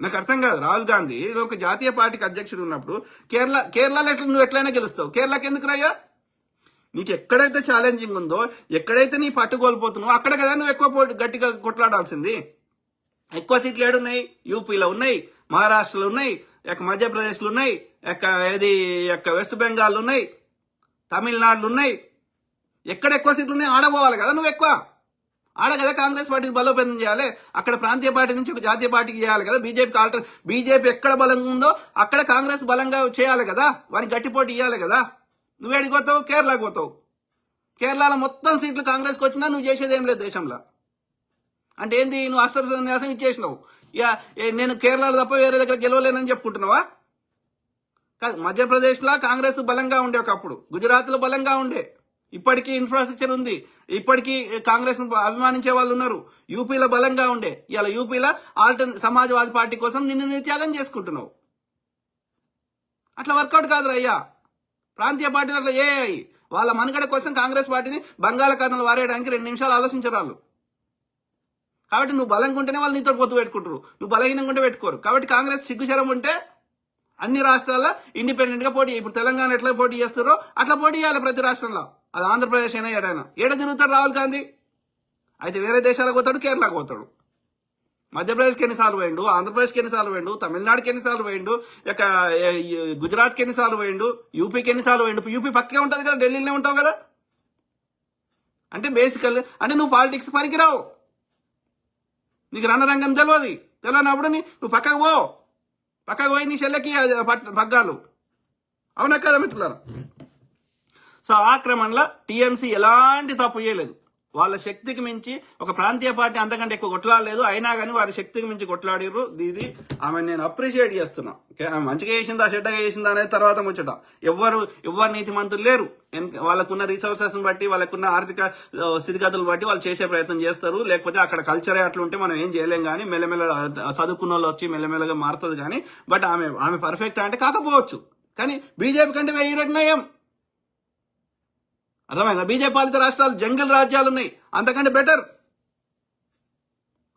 నాకు అర్థం కాదు. రాహుల్ గాంధీ ఒక జాతీయ పార్టీకి అధ్యక్షుడు ఉన్నప్పుడు కేరళలో నువ్వు ఎట్లయినా గెలుస్తావు. కేరళకి ఎందుకు రాయ్యా? నీకు ఎక్కడైతే ఛాలెంజింగ్ ఉందో, ఎక్కడైతే నీ పట్టు కోల్పోతున్నావో అక్కడ కదా నువ్వు ఎక్కువ గట్టిగా కొట్లాడాల్సింది. ఎక్కువ సీట్లు ఏడున్నాయి? యూపీలో ఉన్నాయి, మహారాష్ట్రలో ఉన్నాయి, మధ్యప్రదేశ్లో ఉన్నాయి, వెస్ట్ బెంగాల్ ఉన్నాయి, తమిళనాడులో ఉన్నాయి. ఎక్కడ ఎక్కువ సీట్లు ఉన్నాయి ఆడపోవాలి కదా నువ్వు. ఎక్కువ ఆడ కదా కాంగ్రెస్ పార్టీని బలోపేతం చేయాలి. అక్కడ ప్రాంతీయ పార్టీ నుంచి ఒక జాతీయ పార్టీకి చేయాలి కదా. బీజేపీ ఎక్కడ బలంగా ఉందో అక్కడ కాంగ్రెస్ బలంగా చేయాలి కదా. వారికి గట్టి పోటీ ఇవ్వాలి కదా. నువ్వేడికి పోతావు? కేరళకు పోతావు. కేరళలో మొత్తం సీట్లు కాంగ్రెస్కి వచ్చినా నువ్వు చేసేది ఏం లేదు దేశంలో. అంటే ఏంది? నువ్వు అస్త్ర సన్యాసం ఇచ్చేసినావు. ఇక నేను కేరళలో తప్ప వేరే దగ్గర గెలవలేనని చెప్పుకుంటున్నావా? కాదు, మధ్యప్రదేశ్లో కాంగ్రెస్ బలంగా ఉండే ఒకప్పుడు, గుజరాత్లో బలంగా ఉండే, ఇప్పటికీ ఇన్ఫ్రాస్ట్రక్చర్ ఉంది, ఇప్పటికీ కాంగ్రెస్ అభిమానించే వాళ్ళు ఉన్నారు. యూపీలో బలంగా ఉండే, ఇలా యూపీలో సమాజ్వాదీ పార్టీ కోసం నిన్ను త్యాగం చేసుకుంటున్నావు. అట్లా వర్కౌట్ కాదు అయ్యా. ప్రాంతీయ పార్టీలు అట్లా వాళ్ళ మనుగడ కోసం కాంగ్రెస్ పార్టీని బంగాళాఖాతంలో వారేయడానికి 2 నిమిషాలు ఆలోచించరాళ్ళు. కాబట్టి నువ్వు బలంగా ఉంటేనే వాళ్ళు నీతో పొత్తు పెట్టుకుంటారు, నువ్వు బలహీనంగా ఉంటే పెట్టుకోరు. కాబట్టి కాంగ్రెస్ సిగ్గుశరం ఉంటే అన్ని రాష్ట్రాల్లో ఇండిపెండెంట్ గా పోటీ. ఇప్పుడు తెలంగాణ ఎట్లా పోటీ చేస్తారో అట్లా పోటీ చేయాలి ప్రతి రాష్ట్రంలో. అది ఆంధ్రప్రదేశ్ అయినా ఏడైనా. ఏడ తిరుగుతాడు రాహుల్ గాంధీ? అయితే వేరే దేశాలకు పోతాడు, కేరళకు పోతాడు. మధ్యప్రదేశ్కి ఎన్నిసార్లు పోయిండు, ఆంధ్రప్రదేశ్కి ఎన్నిసార్లు పోయిండు, తమిళనాడుకి ఎన్నిసార్లు పోయిండు, గుజరాత్కి ఎన్నిసార్లు పోయిండు, యూపీకి ఎన్నిసార్లు పోయిండు. యూపీ పక్కే ఉంటుంది కదా, ఢిల్లీలోనే ఉంటావు కదా. అంటే బేసికల్ అంటే నువ్వు పాలిటిక్స్ పనికిరావు, నీకు రణరంగం తెలియనప్పుడు నువ్వు పక్కకు పోయి నీ చెల్లెకి పగ్గాలు. అవునా కదా మిత్రులారా? సో ఆ క్రమంలో టీఎంసీ ఎలాంటి తప్పు చేయలేదు. వాళ్ళ శక్తికి మించి ఒక ప్రాంతీయ పార్టీ అంతకంటే ఎక్కువ కొట్లాడలేదు. అయినా కానీ వారి శక్తికి మించి కొట్లాడిర్రు. ఇది ఆమె నేను అప్రిషియేట్ చేస్తున్నా. ఆమె మంచిగా చేసిందా చెడ్డగా చేసిందా అనేది తర్వాత ముచ్చట. ఎవరు నీతిమంతులు లేరు. వాళ్ళకున్న రిసోర్సెస్ బట్టి, వాళ్ళకున్న ఆర్థిక స్థితిగతులు బట్టి వాళ్ళు చేసే ప్రయత్నం చేస్తారు. లేకపోతే అక్కడ కల్చరే అట్లుంటే మనం ఏం చేయలేం. కానీ మెల్లమెల్ల చదువుకున్న వాళ్ళు వచ్చి మెల్లమెల్లగా మారుతుంది. కానీ బట్ ఆమె పర్ఫెక్ట్ అంటే కాకపోవచ్చు. కానీ బీజేపీ కంటే 1000 రెట్లు నయం. అర్థమైందా? బీజేపీ పాలిత రాష్ట్రాలు జంగల్ రాజ్యాలు ఉన్నాయి, అంతకంటే బెటర్.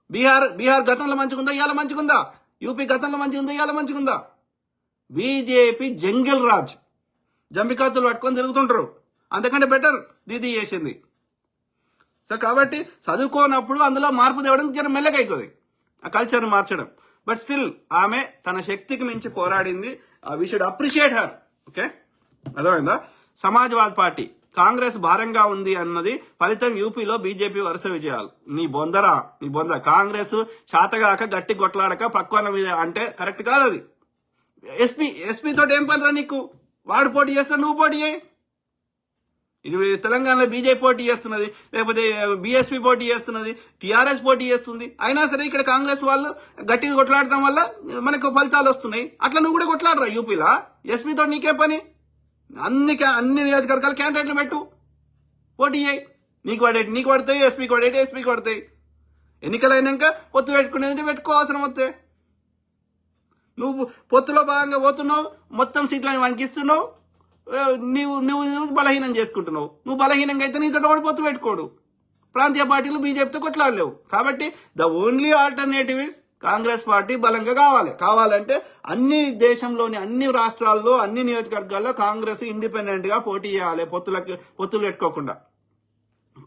బీహార్ గతంలో మంచిగుందా, ఇవాళ మంచిగుందా? యూపీ గతంలో మంచిగుందా, ఇవాళ మంచిగుందా? బీజేపీ జంగల్ రాజ్, జంబికాతులు పట్టుకొని తిరుగుతుంటారు. అంతకంటే బెటర్ దీదీ చేసింది. సో కాబట్టి చదువుకోనప్పుడు అందులో మార్పు తేవడం జర మెల్లగైతుంది, ఆ కల్చర్ని మార్చడం. బట్ స్టిల్ ఆమె తన శక్తికి మించి పోరాడింది. We should appreciate her. Okay, అర్థమైందా? సమాజ్వాదీ పార్టీ కాంగ్రెస్ భారంగా ఉంది అన్నది ఫలితం యూపీలో బీజేపీ వరుస విజయాలు. నీ బొంద కాంగ్రెస్ శాతగాక గట్టి కొట్లాడక పక్వన మీద అంటే కరెక్ట్ కాదు. అది ఎస్పీ తోటి ఏం పనిరా నీకు? వాడు పోటీ చేస్తా, నువ్వు పోటీ చేయి. ఇది తెలంగాణలో బీజేపీ పోటీ చేస్తున్నది, లేకపోతే బీఎస్పీ పోటీ చేస్తున్నది, టీఆర్ఎస్ పోటీ చేస్తుంది. అయినా సరే ఇక్కడ కాంగ్రెస్ వాళ్ళు గట్టిగా కొట్లాడటం వల్ల మనకు ఫలితాలు వస్తున్నాయి. అట్లా నువ్వు కూడా కొట్లాడరా యూపీలో? ఎస్పీతో నీకే పని? అన్ని నియోజకవర్గాలు క్యాండిడేట్లు పెట్టు, పోటీ చేయి. నీకు పడతాయి, ఎస్పీకి పడతాయి. ఎన్నికలు అయినాక పొత్తు పెట్టుకునేది పెట్టుకో, అవసరం వస్తే. నువ్వు పొత్తులో భాగంగా పోతున్నావు, మొత్తం సీట్లను వణికిస్తున్నావు, నువ్వు బలహీనం చేసుకుంటున్నావు. నువ్వు బలహీనంగా అయితే నీతో కూడా పొత్తు పెట్టుకోడు. ప్రాంతీయ పార్టీలు బీజేపీతో కొట్లాడలేవు. కాబట్టి the only alternative is Congress party బలంగా కావాలంటే దేశంలోని అన్ని రాష్ట్రాల్లో, అన్ని నియోజకవర్గాల్లో కాంగ్రెస్ ఇండిపెండెంట్ గా పోటీ చేయాలి. పొత్తులు పెట్టుకోకుండా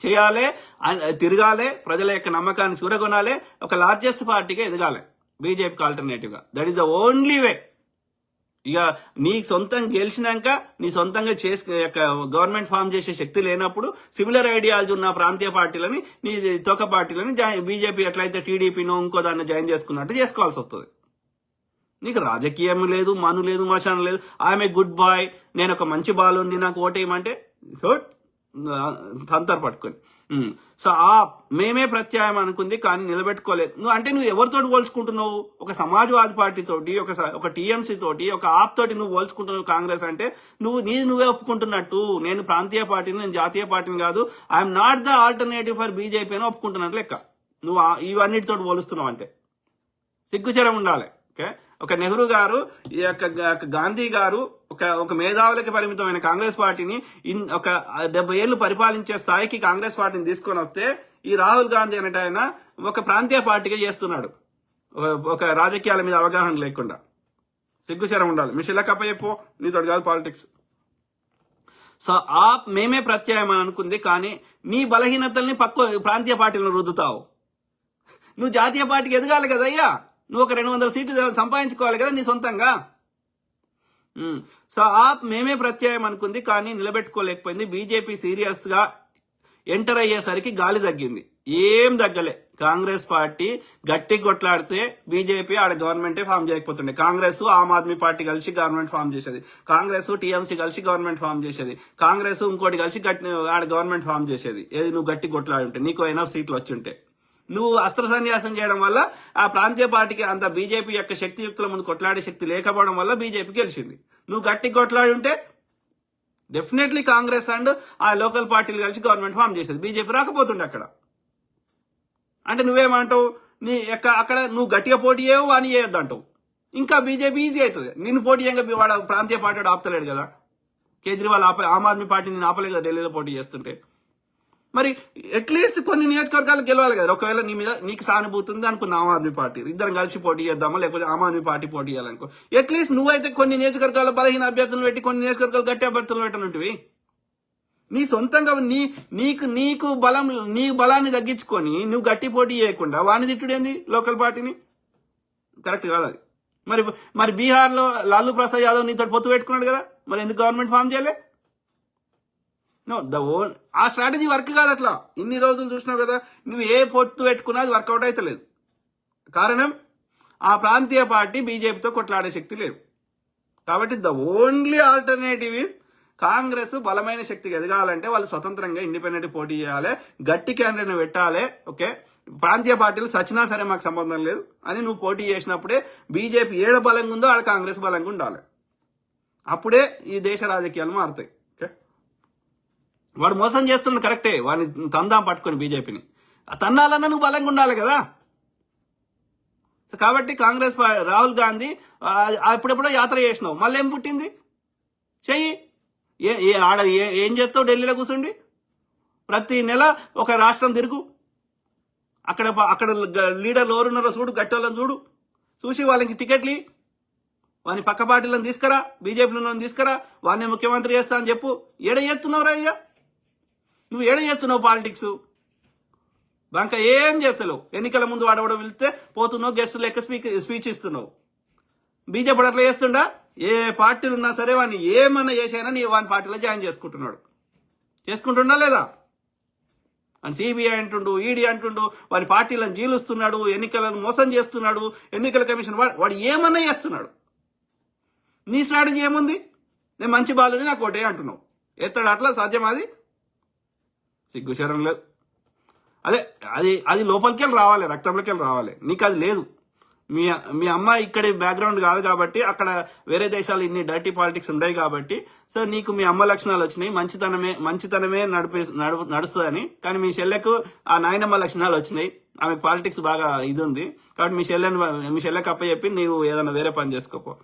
చేయాలి, తిరగాలి, ప్రజల యొక్క నమ్మకాన్ని చూరగొనాలి, ఒక లార్జెస్ట్ పార్టీగా ఎదగాలి బీజేపీకి ఆల్టర్నేటివ్ గా. That is the only way. ఇక నీ సొంతంగా గెలిచినాక నీ సొంతంగా గవర్నమెంట్ ఫామ్ చేసే శక్తి లేనప్పుడు సిమిలర్ ఐడియాలజీ ఉన్న ప్రాంతీయ పార్టీలని, నీ తోక పార్టీలని బీజేపీ ఎట్లయితే టీడీపీనో ఇంకో దాన్ని జాయిన్ చేసుకున్నట్టు చేసుకోవాల్సి వస్తుంది. నీకు రాజకీయం లేదు, మను లేదు, మశానం లేదు. ఐఎమ్ ఏ గుడ్ బాయ్, నేను ఒక మంచి బాలుండి, నాకు ఓటేయమంటే తంతర్ పట్టుకొని. సో మేమే ప్రత్యాయం అనుకుంది, కానీ నిలబెట్టుకోలేదు. నువ్వు ఎవరితో పోల్చుకుంటున్నావు? ఒక సమాజ్వాదీ పార్టీ తోటి, ఒక టీఎంసీ తోటి, ఒక ఆప్ తోటి నువ్వు పోల్చుకుంటున్నావు కాంగ్రెస్ అంటే. నువ్వే ఒప్పుకుంటున్నట్టు, నేను ప్రాంతీయ పార్టీని, నేను జాతీయ పార్టీని కాదు, I'm not the alternative for BJP అని ఒప్పుకుంటున్నట్టు లెక్క. నువ్వు ఇవన్నిటితో పోలుస్తున్నావు అంటే సిగ్గుచరం ఉండాలి. ఓకే, ఒక నెహ్రూ గారు, గాంధీ గారు ఒక మేధావులకి పరిమితమైన కాంగ్రెస్ పార్టీని ఒక 70 ఏళ్లు పరిపాలించే స్థాయికి కాంగ్రెస్ పార్టీని తీసుకొని వస్తే, ఈ రాహుల్ గాంధీ అనేట ఆయన ఒక ప్రాంతీయ పార్టీగా చేస్తున్నాడు. ఒక రాజకీయాల మీద అవగాహన లేకుండా సిగ్గుశరం ఉండాలి. మీ షెల్లెకి అప్పచెప్పు, నీతో కాదు పాలిటిక్స్. సో మేమే ప్రత్యాయం అని అనుకుంది, కానీ నీ బలహీనతల్ని ప్రాంతీయ పార్టీలను రుద్దుతావు. నువ్వు జాతీయ పార్టీకి ఎదగాలి కదయ్యా, నువ్వు ఒక 200 సీట్లు సంపాదించుకోవాలి కదా నీ సొంతంగా. సో మేమే ప్రత్యాయం అనుకుంది, కానీ నిలబెట్టుకోలేకపోయింది. బీజేపీ సీరియస్ గా ఎంటర్ అయ్యేసరికి గాలి తగ్గింది, ఏం తగ్గలే. కాంగ్రెస్ పార్టీ గట్టి కొట్లాడితే బీజేపీ ఆడ గవర్నమెంటే ఫామ్ చేయకపోతుండే. కాంగ్రెస్ ఆమ్ ఆద్మీ పార్టీ కలిసి గవర్నమెంట్ ఫామ్ చేసేది, కాంగ్రెస్ టీఎంసీ కలిసి గవర్నమెంట్ ఫామ్ చేసేది, కాంగ్రెస్ ఇంకోటి కలిసి ఆడ గవర్నమెంట్ ఫామ్ చేసేది. ఏది నువ్వు గట్టి కొట్లాడి ఉంటే, నీకు ఎనఫ్ సీట్లు వచ్చి ఉంటే. నువ్వు అస్త్ర సన్యాసం చేయడం వల్ల ఆ ప్రాంతీయ పార్టీకి అంత బీజేపీ యొక్క శక్తియుక్తుల ముందు కొట్లాడే శక్తి లేకపోవడం వల్ల బీజేపీ గెలిచింది. నువ్వు గట్టి కొట్లాడి ఉంటే డెఫినెట్లీ కాంగ్రెస్ అండ్ ఆ లోకల్ పార్టీలు కలిసి గవర్నమెంట్ ఫామ్ చేసేది, బీజేపీ రాకపోతుండే అక్కడ. అంటే నువ్వేమంటావు, అక్కడ నువ్వు గట్టిగా పోటీ చేయవు, అని చేయొద్దు అంటావు. ఇంకా బీజేపీ ఈజీ అవుతుంది. నిన్ను పోటీ చేయంగా వాడు ప్రాంతీయ పార్టీ ఆపుతలేడు కదా. కేజ్రీవాల్ ఆమ్ ఆద్మీ పార్టీ నేను ఆపలేదు కదా ఢిల్లీలో పోటీ చేస్తుంటే. మరి అట్లీస్ట్ కొన్ని నియోజకవర్గాలు గెలవాలి కదా. ఒకవేళ నీ మీద నీకు సానుభూతి ఉంది అనుకుంది ఆమ్ ఆద్మీ పార్టీ, ఇద్దరం కలిసి పోటీ చేద్దామా, లేకపోతే ఆమ్ ఆద్మీ పార్టీ పోటీ చేయాలనుకో. అట్లీస్ట్ నువ్వైతే కొన్ని నియోజకవర్గాల బలహీన అభ్యర్థులను పెట్టి కొన్ని నియోజకవర్గాలు గట్టి అభ్యర్థులు పెట్టనుంటివి. నీ సొంతంగా నీకు బలాన్ని తగ్గించుకొని నువ్వు గట్టి పోటీ చేయకుండా వాడిని తిట్టుడేంది లోకల్ పార్టీని? కరెక్ట్ కాదు అది. మరి బీహార్లో లాలూ ప్రసాద్ యాదవ్ నీతో పొత్తు పెట్టుకున్నాడు కదా, మరి ఎందుకు గవర్నమెంట్ ఫామ్ చేయలే? నో, ఆ స్ట్రాటజీ వర్క్ కాదు అట్లా. ఇన్ని రోజులు చూసినావు కదా, నువ్వు ఏ పొత్తు పెట్టుకున్నా అది వర్కౌట్ అయితే లేదు. కారణం ఆ ప్రాంతీయ పార్టీ బీజేపీతో కొట్లాడే శక్తి లేదు. కాబట్టి the only alternative is Congress బలమైన శక్తికి ఎదగాలంటే వాళ్ళు స్వతంత్రంగా ఇండిపెండెంట్ పోటీ చేయాలి, గట్టి క్యాండిడేట్ పెట్టాలి. ఓకే, ప్రాంతీయ పార్టీలు సచినా సరే మాకు సంబంధం లేదు అని నువ్వు పోటీ చేసినప్పుడే బీజేపీ ఏడ బలంగా ఉందో ఆడ కాంగ్రెస్ బలంగా ఉండాలి. అప్పుడే ఈ దేశ రాజకీయాలు మారుతాయి. ఓకే, వాడు మోసం చేస్తున్నాడు కరెక్టే, వాడిని తందాం పట్టుకొని బీజేపీని తన్నాలన్నా నువ్వు బలంగా ఉండాలి కదా. సో కాబట్టి కాంగ్రెస్ రాహుల్ గాంధీ అప్పుడెప్పుడో యాత్ర చేసినావు, మళ్ళీ ఏం పుట్టింది? చెయ్యి. ఏం చేస్తావు? ఢిల్లీలో కూర్చుండి ప్రతి నెల ఒక రాష్ట్రం తిరుగు, అక్కడ లీడర్లు ఎవరున్నారో చూడు, గట్టోళ్ళని చూసి వాళ్ళకి టికెట్లు వాని పక్క పార్టీలను తీసుకురా, బీజేపీలో తీసుకురా, వాడిని ముఖ్యమంత్రి చేస్తా అని చెప్పు. ఏడ చేస్తున్నావు అయ్యా నువ్వు? ఏడ చేస్తున్నావు పాలిటిక్స్? బంక ఏం చేస్తలేవు. ఎన్నికల ముందు వాడవడం వెళ్తే పోతున్నావు, గెస్టులు లెక్క స్పీచ్ ఇస్తున్నావు. బీజేపీ అట్లా చేస్తుండా? ఏ పార్టీలు ఉన్నా సరే వాడిని ఏమన్నా చేసైనా నీ వాని పార్టీలో జాయిన్ చేసుకుంటున్నా లేదా? అని సిబిఐ అంటుండు, ఈడీ అంటుండు, వాని పార్టీలను జీలుస్తున్నాడు, ఎన్నికలను మోసం చేస్తున్నాడు, ఎన్నికల కమిషన్ వాడు ఏమన్నా చేస్తున్నాడు. నీ స్ట్రాటజీ ఏముంది? నేను మంచి బాలుని నాకు ఒకటే అంటున్నావు. ఎత్తడు అట్లా సాధ్యం? అది సిగ్గుశరం లేదు. అది లోపలికి వెళ్ళి రావాలి, రక్తంలోకి వెళ్ళి రావాలి. నీకు అది లేదు. మీ అమ్మ ఇక్కడి బ్యాక్గ్రౌండ్ కాదు కాబట్టి, అక్కడ వేరే దేశాలు ఇన్ని డర్టీ పాలిటిక్స్ ఉంటాయి కాబట్టి, సో నీకు మీ అమ్మ లక్షణాలు వచ్చినాయి, మంచితనమే నడుస్తుందని. కానీ మీ చెల్లెకు ఆ నాయనమ్మ లక్షణాలు వచ్చినాయి, ఆమె పాలిటిక్స్ బాగా ఇది ఉంది కాబట్టి మీ చెల్లెకి అప్పచెప్పి నీవు ఏదైనా వేరే పని చేసుకోపో.